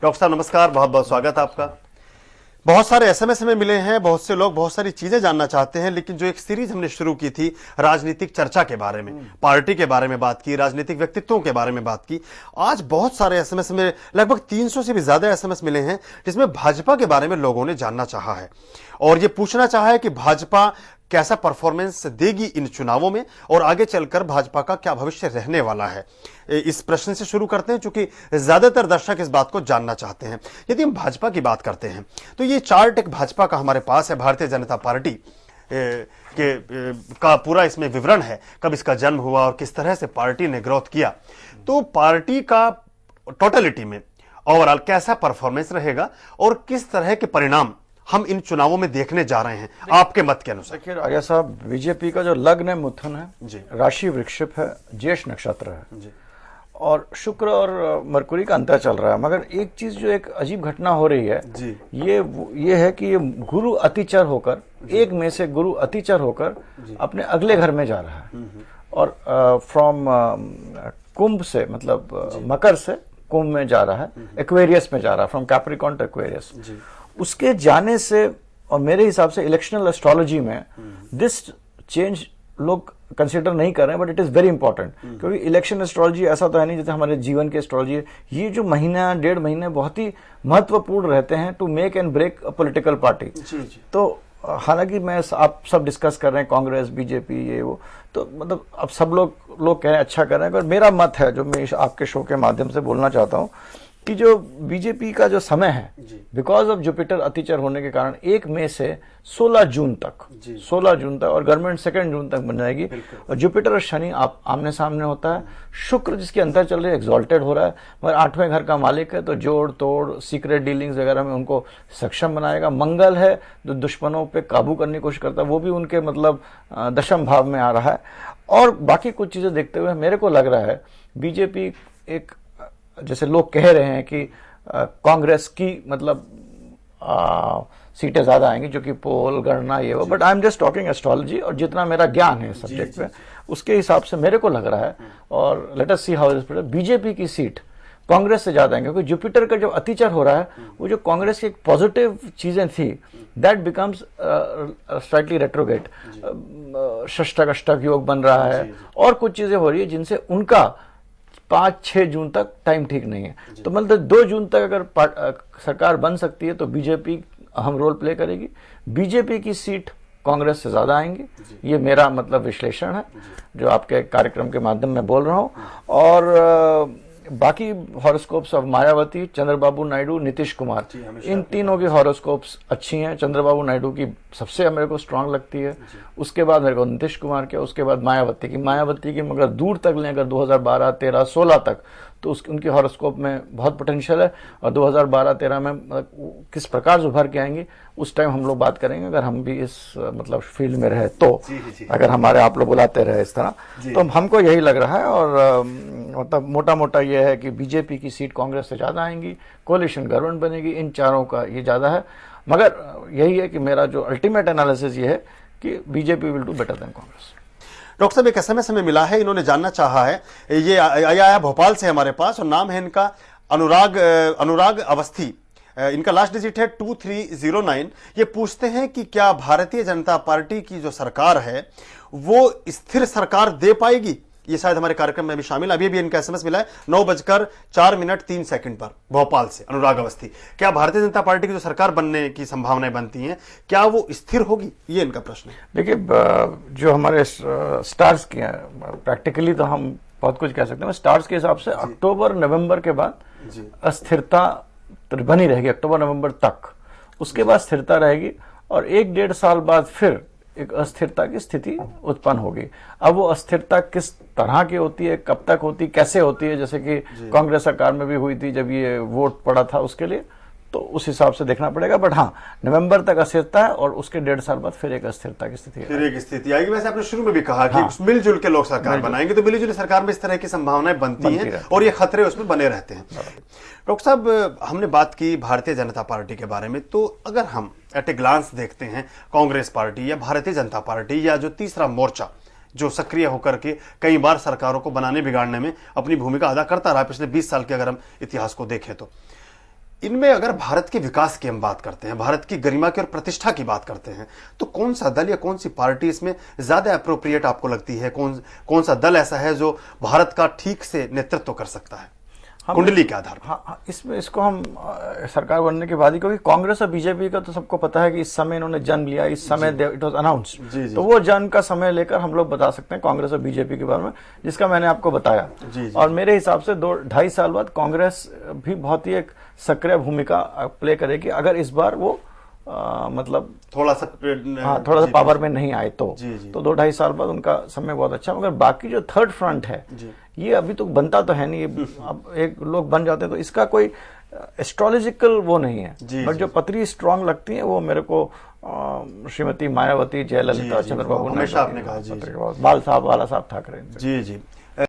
Doctor साहब नमस्कार, बहुत बहुत स्वागत है आपका। बहुत सारे एसएमएस हमें मिले हैं, बहुत से लोग बहुत सारी चीजें जानना चाहते हैं, लेकिन जो एक सीरीज हमने शुरू की थी राजनीतिक चर्चा के बारे में, पार्टी के बारे में बात की, राजनीतिक व्यक्तित्वों के बारे में बात की। आज बहुत सारे एसएमएस में, लगभग 300 से भी ज्यादा एसएमएस मिले हैं जिसमें भाजपा के बारे में लोगों ने जानना चाहा है और ये पूछना चाहा है कि भाजपा कैसा परफॉर्मेंस देगी इन चुनावों में और आगे चलकर भाजपा का क्या भविष्य रहने वाला है। इस प्रश्न से शुरू करते हैं क्योंकि ज्यादातर दर्शक इस बात को जानना चाहते हैं। यदि हम भाजपा की बात करते हैं तो ये चार्ट एक भाजपा का हमारे पास है, भारतीय जनता पार्टी का पूरा इसमें विवरण है, कब इसका जन्म हुआ और किस तरह से पार्टी ने ग्रोथ किया। तो पार्टी का टोटलिटी में ओवरऑल कैसा परफॉर्मेंस रहेगा और किस तरह के परिणाम हम इन चुनावों में देखने जा रहे हैं आपके मत के अनुसार? देखिए आर्या साहब, बीजेपी का जो लग्न है मिथुन है, राशि वृश्चिक है, ज्येष्ठ नक्षत्र है जी। और शुक्र और मरकुरी का अंतर चल रहा है। मगर एक चीज जो एक अजीब घटना हो रही है जी। ये है कि ये गुरु अतिचर होकर 1 मई से गुरु अतिचर होकर अपने अगले घर में जा रहा है और फ्रॉम कुंभ से, मतलब मकर से कुंभ में जा रहा है, एक्वेरियस में जा रहा है, फ्रॉम कैप्रिकॉन टू एक्वेरियस। उसके जाने से, और मेरे हिसाब से इलेक्शनल एस्ट्रोलॉजी में दिस चेंज लोग कंसीडर नहीं कर रहे हैं, but it is very important. क्योंकि इलेक्शन एस्ट्रोलॉजी ऐसा तो है नहीं जैसे हमारे जीवन की एस्ट्रोलॉजी है। ये जो महीना 1.5 महीने बहुत ही महत्वपूर्ण रहते हैं to make and break a political party. तो हालांकि मैं आप सब डिस्कस कर रहे हैं कांग्रेस, बीजेपी, ये वो, तो मतलब अब सब लोग कह रहे हैं अच्छा कर रहे हैं, पर मेरा मत है जो मैं आपके शो के माध्यम से बोलना चाहता हूं कि जो बीजेपी का जो समय है, बिकॉज ऑफ जुपिटर अतिचर होने के कारण 1 मई से 16 जून तक और गवर्नमेंट 2 जून तक बन जाएगी। और जुपिटर और शनि आप आमने सामने होता है। शुक्र जिसके अंदर चल रही है एक्सॉल्टेड हो रहा है, मगर 8वें घर का मालिक है, तो जोड़ तोड़, सीक्रेट डीलिंग्स वगैरह में उनको सक्षम बनाएगा। मंगल है जो दुश्मनों पे काबू करने की कोशिश करता है, वो भी उनके मतलब दशम भाव में आ रहा है। और बाकी कुछ चीजें देखते हुए मेरे को लग रहा है बीजेपी एक, जैसे लोग कह रहे हैं कि कांग्रेस की मतलब सीटें ज्यादा आएंगी, जो कि पोल गणना ये वो, but I am just talking astrology और जितना मेरा ज्ञान है सब्जेक्ट पे, उसके हिसाब से मेरे को लग रहा है। और let us see how this play. BJP की सीट कांग्रेस से ज्यादा आएंगे क्योंकि जुपिटर का जो अतिचर हो रहा है, वो जो कांग्रेस की एक पॉजिटिव चीजें थी दैट बिकम्स स्लाइटली रेट्रोगेट। षष्टक अष्टक योग बन रहा है और कुछ चीजें हो रही है जिनसे उनका 5-6 जून तक टाइम ठीक नहीं है। तो मतलब 2 जून तक अगर सरकार बन सकती है तो बीजेपी अहम रोल प्ले करेगी। बीजेपी की सीट कांग्रेस से ज्यादा आएंगी, ये मेरा मतलब विश्लेषण है जो आपके कार्यक्रम के माध्यम में बोल रहा हूं। और बाकी हॉरोस्कोप्स ऑफ मायावती, चंद्रबाबू नायडू, नीतीश कुमार, इन तीनों की हॉरोस्कोप्स अच्छी हैं। चंद्रबाबू नायडू की सबसे मेरे को स्ट्रांग लगती है, उसके बाद मेरे को नीतीश कुमार की, उसके बाद मायावती की मगर दूर तक लें अगर 2012, 13, 16 तक, तो उनकी हॉरोस्कोप में बहुत पोटेंशियल है। और 2012-13 में मतलब किस प्रकार से उभर के आएंगे उस टाइम हम लोग बात करेंगे, अगर हम भी इस मतलब फील्ड में रहे तो। अगर हमारे आप लोग बुलाते रहे इस तरह, तो हमको यही लग रहा है। और मतलब मोटा मोटा ये है कि बीजेपी की सीट कांग्रेस से ज्यादा आएंगी, कोलिशन गवर्नमेंट बनेगी, इन चारों का ये ज्यादा है। मगर यही है कि मेरा जो अल्टीमेट एनालिसिस ये है कि BJP will do better than Congress. Doctor साहब एक एसएमएस हमें मिला है, इन्होंने जानना चाहा है, ये आया भोपाल से हमारे पास और नाम है इनका अनुराग अवस्थी, इनका लास्ट डिजिट है 2309। ये पूछते हैं कि क्या भारतीय जनता पार्टी की जो सरकार है वो स्थिर सरकार दे पाएगी? ये शायद हमारे कार्यक्रम में भी शामिल, अभी भी इनका एसएमएस मिला है 9:04:03 पर भोपाल से अनुराग अवस्थी। क्या भारतीय जनता पार्टी की जो सरकार बनने की संभावनाएं बनती हैं, क्या वो स्थिर होगी? ये इनका प्रश्न है। देखिए जो हमारे स्टार्स की हैं, प्रैक्टिकली तो हम बहुत कुछ कह सकते हैं। स्टार्स के हिसाब से अक्टूबर नवंबर के बाद अस्थिरता बनी रहेगी, अक्टूबर नवंबर तक। उसके बाद स्थिरता रहेगी और 1-1.5 साल बाद फिर एक अस्थिरता की स्थिति उत्पन्न होगी। अब वो अस्थिरता किस तरह की होती है, कब तक होती, कैसे होती है, जैसे कि कांग्रेस सरकार में भी हुई थी जब ये वोट पड़ा था उसके लिए, तो उस हिसाब से देखना पड़ेगा। बट हाँ, नवंबर तक अस्थिरता है और उसके 1.5 साल बाद फिर एक अस्थिरता की स्थिति आएगी। वैसे आपने शुरू में भी कहा कि मिलजुल के लोग सरकार बनाएंगे, तो मिलजुल सरकार में इस तरह की संभावनाएं बनती हैं और ये खतरे उसमें बने रहते हैं। डॉक्टर साहब हमने बात की भारतीय जनता पार्टी के बारे में, तो अगर हम एट ए ग्लांस देखते हैं कांग्रेस पार्टी या भारतीय जनता पार्टी या जो तीसरा मोर्चा जो सक्रिय होकर के कई बार सरकारों को बनाने बिगाड़ने में अपनी भूमिका अदा करता रहा पिछले 20 साल के अगर हम इतिहास को देखें, तो इनमें अगर भारत के विकास की हम बात करते हैं, भारत की गरिमा की और प्रतिष्ठा की बात करते हैं, तो कौन सा दल या कौन सी पार्टी इसमें ज्यादा अप्रोप्रिएट आपको लगती है? कौन सा दल ऐसा है जो भारत का ठीक से नेतृत्व कर सकता है कुंडली के आधार पर? हाँ, इसमें इसको हम सरकार बनने के बाद ही, क्योंकि कांग्रेस और बीजेपी का तो सबको पता है कि इस समय इन्होंने जन्म लिया, इस समय इट वाज अनाउंस्ड, तो वो जन्म का समय लेकर हम लोग बता सकते हैं कांग्रेस और बीजेपी के बारे में, जिसका मैंने आपको बताया। और मेरे हिसाब से 2-2.5 साल बाद कांग्रेस भी बहुत ही एक सक्रिय भूमिका प्ले करेगी, अगर इस बार वो मतलब थोड़ा सा पावर में नहीं आए तो 2-2.5 साल बाद उनका समय बहुत अच्छा। मगर बाकी जो थर्ड फ्रंट है ये अभी तो बनता तो है नहीं, अब एक लोग बन जाते हैं तो इसका कोई एस्ट्रोलॉजिकल वो नहीं है, बट जो पत्री स्ट्रांग लगती है वो मेरे को श्रीमती मायावती, जयललिता, चंद्रबाबू नायडू, बाला साहब ठाकरे। जी।